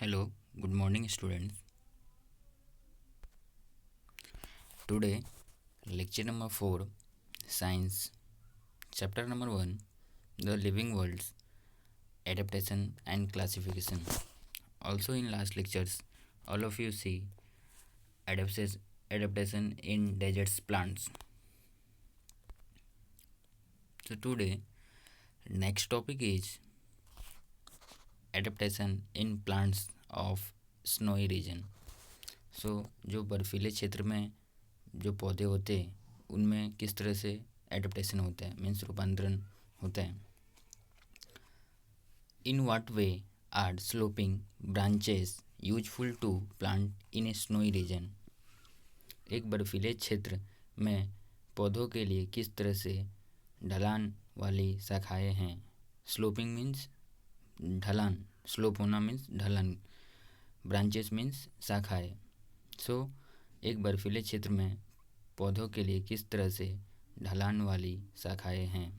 Hello, good morning, students. Today, lecture number 4, Science, chapter number 1, The Living Worlds, Adaptation and Classification. Also, in last lectures, all of you see adaptation in deserts plants. So, today, next topic is adaptation in plants of snowy region. जो बर्फीले क्षेत्र में जो पौधे होते हैं उनमें किस तरह से एडेप्टेशन होता है, मीन्स रूपांतरण होता है. In what way are sloping branches useful to plant in a snowy region. एक बर्फीले क्षेत्र में पौधों के लिए किस तरह से ढलान वाली शाखाएं हैं. स्लोपिंग मीन्स ढलान, स्लोप होना मीन्स ढलान, ब्रांचेस मीन्स शाखाएं. एक बर्फीले क्षेत्र में पौधों के लिए किस तरह से ढलान वाली शाखाएं हैं.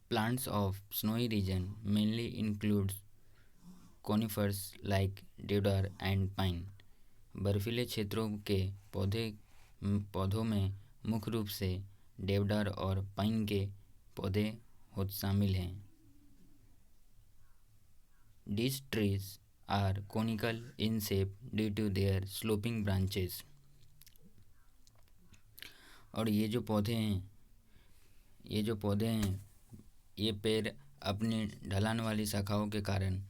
Plants of snowy region mainly includes conifers like deodar and pine. बर्फीले क्षेत्रों के पौधों में मुख्य रूप से देवदार और पाइन के पौधे शामिल हैं. These trees are conical in shape due to their sloping branches. और ये जो पौधे हैं ये पेड़ अपनी ढलान वाली शाखाओं के कारण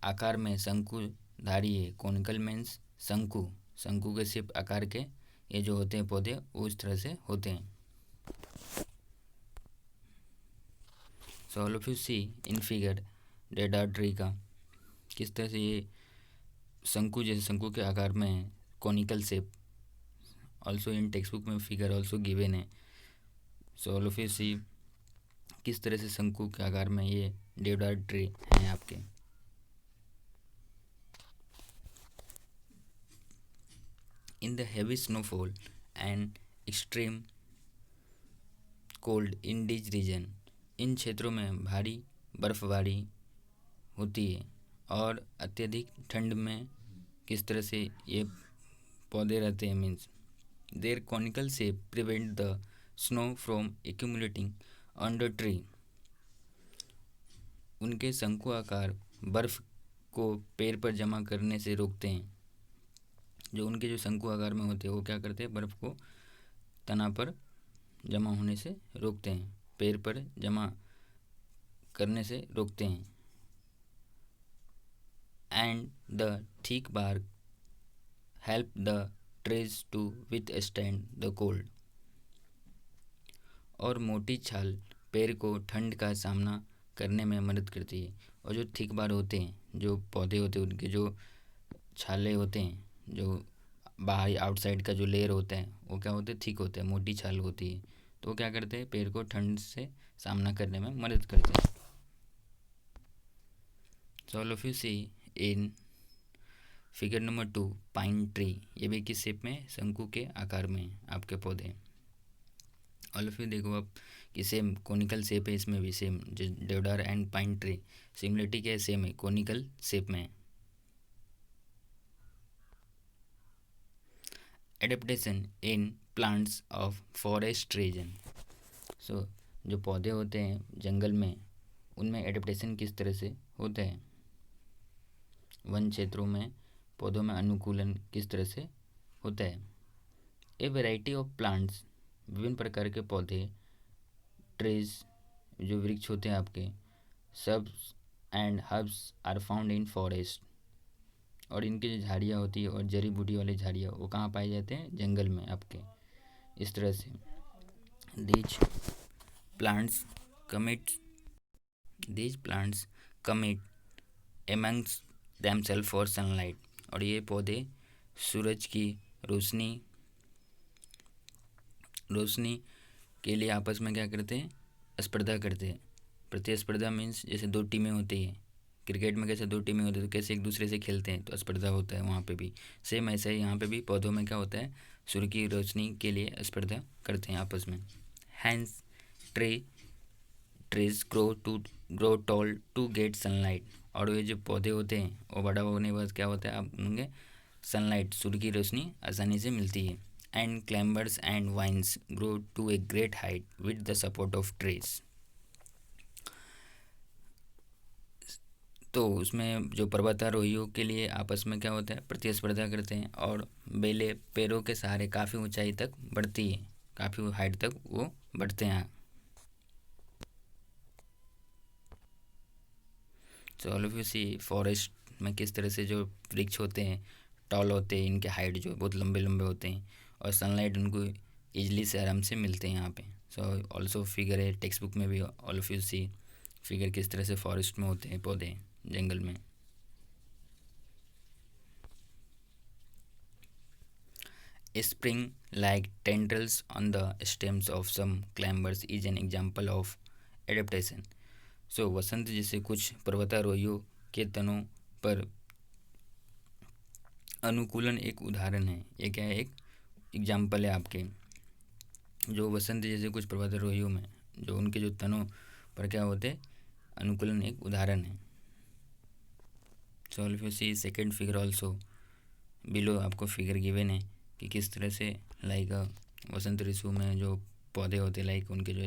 आकार में शंकुधारी है. कॉनिकल मीन्स शंकु के शेप आकार के ये जो होते हैं पौधे उस तरह से होते हैं. All of you see in figure deodar tree का किस तरह से ये शंकु के आकार में है, conical shape. Also in text book में फिगर ऑल्सो गिवन है. ऑल ऑफ यू सी किस तरह से शंकु के आकार में ये देवदार ट्री हैं आपके. In the heavy snowfall and extreme cold in this region. इन क्षेत्रों में भारी बर्फबारी होती है और अत्यधिक ठंड में किस तरह से ये पौधे रहते हैं, means their conical shape prevent the snow from accumulating on the tree. उनके शंकु आकार बर्फ को पेड़ पर जमा करने से रोकते हैं. जो उनके जो शंकु आकार में होते हैं वो क्या करते हैं, बर्फ को तना पर जमा होने से रोकते हैं, पेड़ पर जमा करने से रोकते हैं. And the thick bark help the trees to withstand the cold. और मोटी छाल पेड़ को ठंड का सामना करने में मदद करती है. और जो थिक बार होते हैं, जो पौधे होते हैं उनके जो छाले होते हैं, जो बाहरी आउटसाइड का जो लेयर होता है वो क्या होते हैं, थिक होते हैं, मोटी छाल होती है. तो वो क्या करते हैं, पेड़ को ठंड से सामना करने में मदद करते हैं. All of you see in figure number 2 pine tree. ये भी किस शेप में, शंकु के आकार में आपके पौधे. ऑल ऑफ यू देखो आप कि सेम कॉनिकल शेप है, इसमें भी सेम जो देवदार एंड पाइन ट्री सिमिलरिटी क्या है, सेम है, कॉनिकल शेप में है. Adaptation in plants of forest region. जो पौधे होते हैं जंगल में उनमें एडेप्टेशन किस तरह से होता है. वन क्षेत्रों में पौधों में अनुकूलन किस तरह से होता है. ए वैरायटी ऑफ प्लांट्स, विभिन्न प्रकार के पौधे, ट्रीज जो वृक्ष होते हैं आपके, shrubs and herbs are found in forest. और इनकी जो झाड़ियाँ होती है और जड़ी बूटी वाली झाड़ियाँ वो कहाँ पाए जाते हैं, जंगल में आपके. इस तरह से these plants compete amongst themself for sunlight. और ये पौधे सूरज की रोशनी के लिए आपस में क्या करते हैं, स्पर्धा करते हैं. प्रतिस्पर्धा मीन्स जैसे दो टीमें होती हैं, क्रिकेट में कैसे दो टीमें होती है तो कैसे एक दूसरे से खेलते हैं तो स्पर्धा होता है, वहाँ पे भी सेम ऐसा ही यहाँ पे भी पौधों में क्या होता है, सूर्य की रोशनी के लिए स्पर्धा करते हैं आपस में. Hence trees grow tall to get sunlight. और ये जो पौधे होते हैं वो बड़ा होने के बाद क्या होता है, आप उनके सनलाइट, सूर्य की रोशनी आसानी से मिलती है। And climbers and vines grow to a great height with the support of trees. तो उसमें जो पर्वतारोहियों के लिए आपस में क्या होता है, प्रतिस्पर्धा करते हैं और बेले पैरों के सहारे काफ़ी ऊंचाई तक बढ़ती है, काफ़ी हाइट तक वो बढ़ते हैं। So all of you see forest में किस तरह से जो वृक्ष होते हैं टॉल होते हैं, इनके हाइट जो बहुत लंबे लंबे होते हैं और सनलाइट उनको ईजिली से आराम से मिलते हैं यहाँ पे। सो ऑल्सो फिगर है टेक्स्ट बुक में भी, all of you see figure किस तरह से फॉरेस्ट में होते हैं पौधे जंगल में। Spring like tendrils on the stems of some climbers is an example of adaptation। सो वसंत जैसे कुछ पर्वतारोहियों के तनों पर अनुकूलन एक उदाहरण है। ये क्या है, एक एग्जाम्पल है आपके। जो वसंत जैसे कुछ पर्वतारोहियों में जो उनके जो तनों पर क्या होते हैं, अनुकूलन एक उदाहरण है। So if you see second figure also below, आपको फिगर गिवन है कि किस तरह से लाइक वसंत ऋतु में जो पौधे होते हैं लाइक उनके जो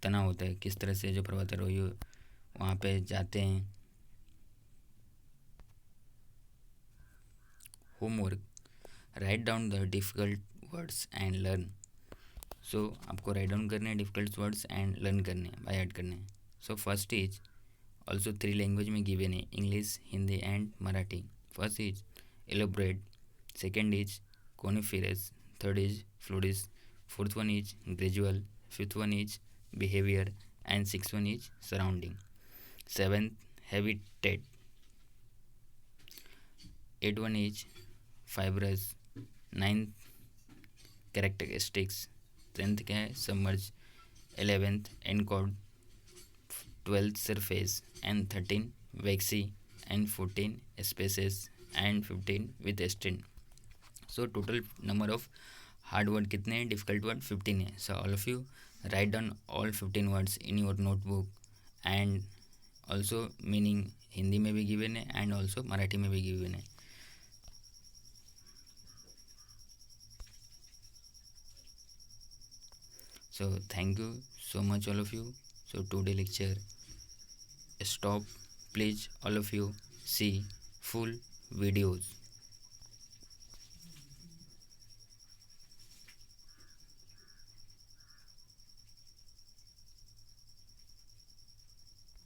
तना होता है, किस तरह से जो पर्वतारोही वहाँ पे जाते हैं। Homework, write down the difficult words and learn. So आपको राइट डाउन करने हैं डिफ़िकल्ट वर्ड्स एंड लर्न करने हैं, बाय ऐड करने हैं। So first is also 3 language में गिवन है, English, Hindi and Marathi. First is elaborate, second is coniferous, third is florid, fourth one is gradual, fifth one is behavior, and sixth one is surrounding, seventh habitat, eighth one is fibrous, ninth characteristics, 10th क्या है submerge, 11th encode, 12th surface, and 13 waxy, and 14 spaces, and 15 with string। So total number of hard word कितने हैं, difficult word 15 है। सो all of you write down all 15 words in your notebook and also meaning Hindi में भी given है and also Marathi में भी given है। So thank you so much all of you. So today lecture stop, please all of you see full videos।